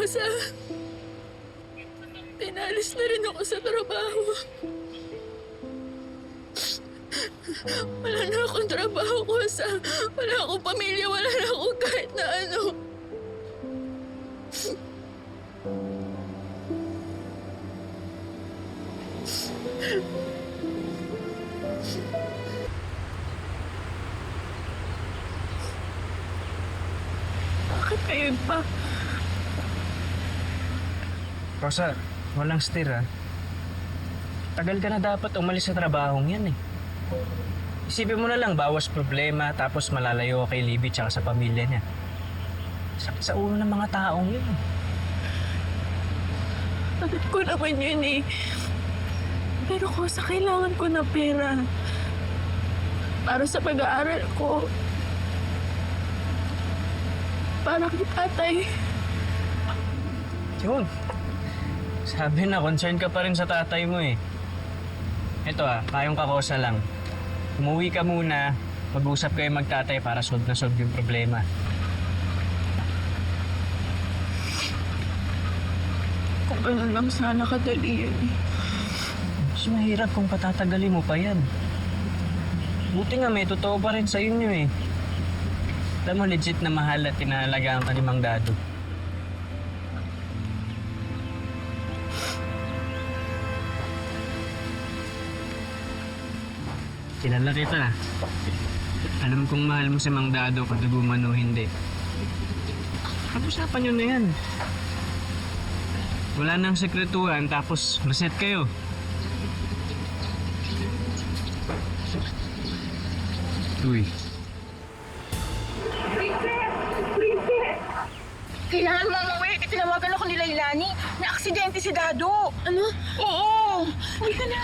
Kosa. Pinalis na rin ako sa trabaho. Wala na akong trabaho, Kosa. Wala akong pamilya, wala na akong kahit na ano. Bakit kayo pa? Rosa, walang steer ah. Tagal ka na dapat umalis sa trabahong yan eh. Isipin mo na lang, bawas problema, tapos malalayo ka kay Libby tsaka sa pamilya niya. Sakit sa ulo ng mga taong yun. Alam ko naman yun eh. Pero Kosa, kailangan ko ng pera. Para sa pag-aaral ko. Para kay tatay. Yun. Sabi na, concern ka pa rin sa tatay mo eh. Ito ah, payong kakosa lang. Umuwi ka muna, mag-usap kayo magtatay para solve na solve yung problema. Kung ganun lang sana kadali yun eh. Mas mahirap kung patatagalin mo pa yan. Buti nga may totoo pa rin sa inyo eh. Alam mo, legit na mahal at tinalagaan ka ni Mang Dado. Kilala kita. Alam kong mahal mo si Mang Dado, kadugo man o hindi. Pag-usapan nyo na yan. Wala nang sekretuhan, tapos reset kayo. Uy. Kailangan mo umuwi. Tinawagan ako ni Lailani. Na-aksidente si Dado. Ano? Oo. Uwi ka na.